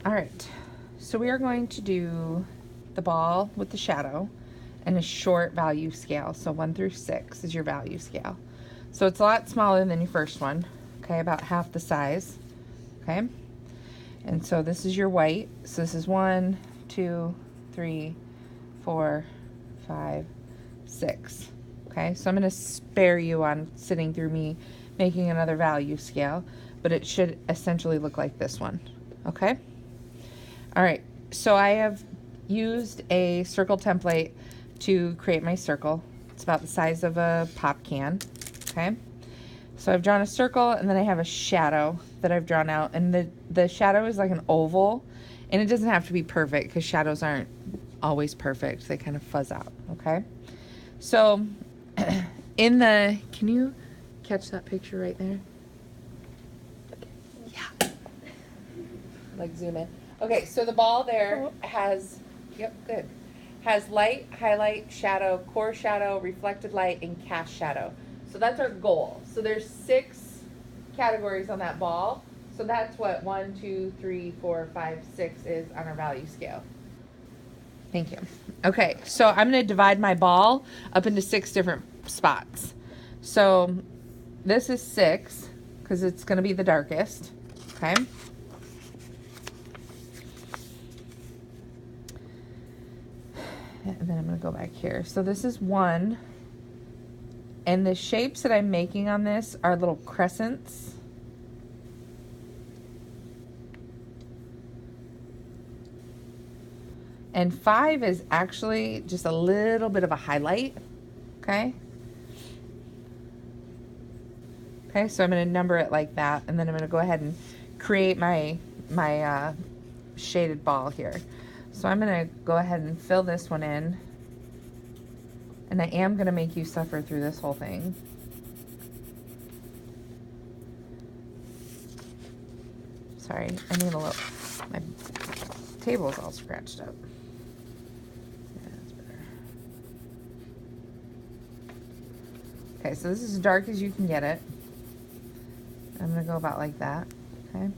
All right, so we are going to do the ball with the shadow and a short value scale. So 1 through 6 is your value scale. So it's a lot smaller than your first one, okay, about half the size, okay? And so this is your white. So this is 1, 2, 3, 4, 5, 6. Okay, so I'm going to spare you on sitting through me making another value scale, but it should essentially look like this one. Okay? All right, so I have used a circle template to create my circle. It's about the size of a pop can. Okay? So I've drawn a circle, and then I have a shadow that I've drawn out, and the shadow is like an oval, and it doesn't have to be perfect because shadows aren't always perfect. They kind of fuzz out, okay? So can you catch that picture right there? Yeah. Like zoom in. Okay, so the ball there has, yep, good. Has light, highlight, shadow, core shadow, reflected light, and cast shadow. So that's our goal. So there's 6 categories on that ball. So that's what 1, 2, 3, 4, 5, 6 is on our value scale. Thank you. Okay, so I'm going to divide my ball up into 6 different spots. So this is 6 because it's going to be the darkest. Okay. And then I'm going to go back here. So this is 1. And the shapes that I'm making on this are little crescents. And 5 is actually just a little bit of a highlight. Okay. Okay, so I'm going to number it like that, and then I'm going to go ahead and create my shaded ball here. So I'm going to go ahead and fill this one in, and I am going to make you suffer through this whole thing. Sorry, I need a little, my table's all scratched up. Yeah, that's better. Okay, so this is as dark as you can get it. I'm going to go about like that, okay?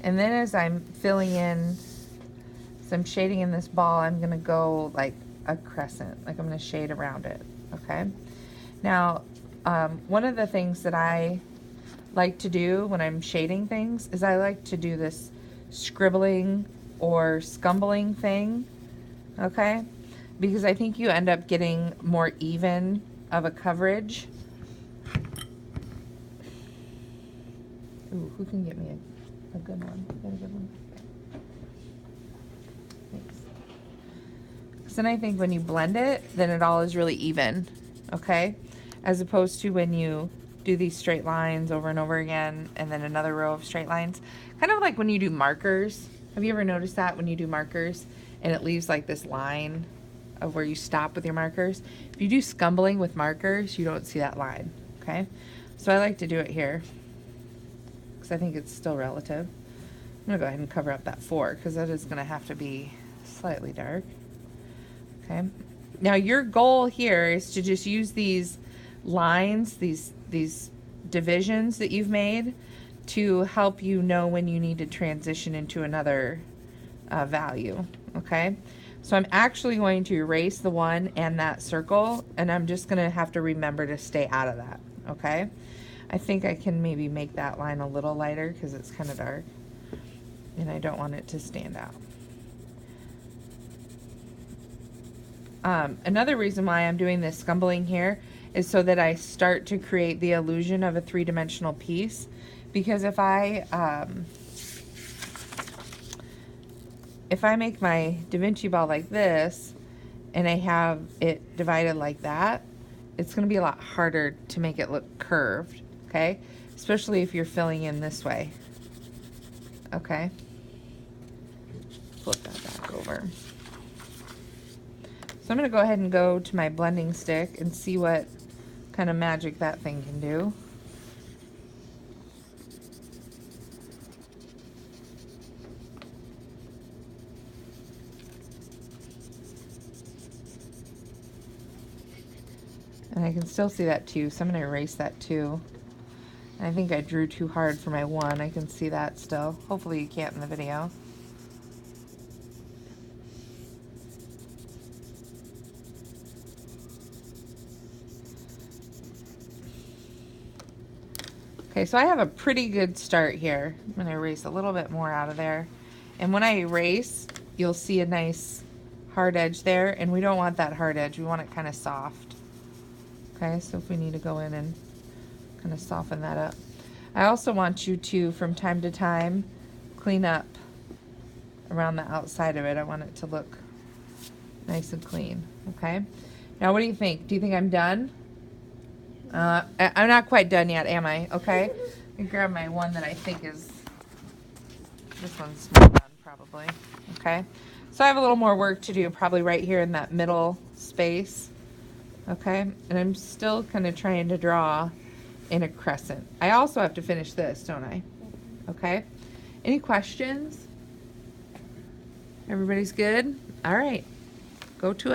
And then as I'm filling in, as I'm shading in this ball, I'm going to go like a crescent, like I'm going to shade around it, okay? Now, one of the things that I like to do when I'm shading things is I like to do this scribbling or scumbling thing, okay? Because I think you end up getting more even of a coverage. Ooh, who can get me a good one? Get a good one? Thanks. So then I think when you blend it, then it all is really even, okay? As opposed to when you do these straight lines over and over again, and then another row of straight lines. Kind of like when you do markers. Have you ever noticed that when you do markers, and it leaves like this line of where you stop with your markers? If you do scumbling with markers, you don't see that line, okay? So I like to do it here, because I think it's still relative. I'm going to go ahead and cover up that 4 because that is going to have to be slightly dark. Okay. Now your goal here is to just use these lines, these divisions that you've made to help you know when you need to transition into another value. Okay. So I'm actually going to erase the 1 and that circle, and I'm just going to have to remember to stay out of that. Okay. I think I can maybe make that line a little lighter because it's kind of dark, and I don't want it to stand out. Another reason why I'm doing this scumbling here is so that I start to create the illusion of a 3-dimensional piece. Because if I make my daVinci ball like this and I have it divided like that, it's going to be a lot harder to make it look curved, okay? Especially if you're filling in this way, okay? Flip that back over. So I'm going to go ahead and go to my blending stick and see what kind of magic that thing can do. And I can still see that too, so I'm going to erase that too. And I think I drew too hard for my 1. I can see that still. Hopefully you can't in the video. Okay, so I have a pretty good start here. I'm going to erase a little bit more out of there. And when I erase, you'll see a nice hard edge there, and we don't want that hard edge. We want it kind of soft. Okay, so if we need to go in and kind of soften that up. I also want you to, from time to time, clean up around the outside of it. I want it to look nice and clean. Okay, now what do you think? Do you think I'm done? I'm not quite done yet, am I? Okay. Let me grab my one that I think is, this one's not done probably. Okay. So I have a little more work to do probably right here in that middle space. Okay. And I'm still kind of trying to draw in a crescent. I also have to finish this, don't I? Okay. Any questions? Everybody's good? All right. Go to it.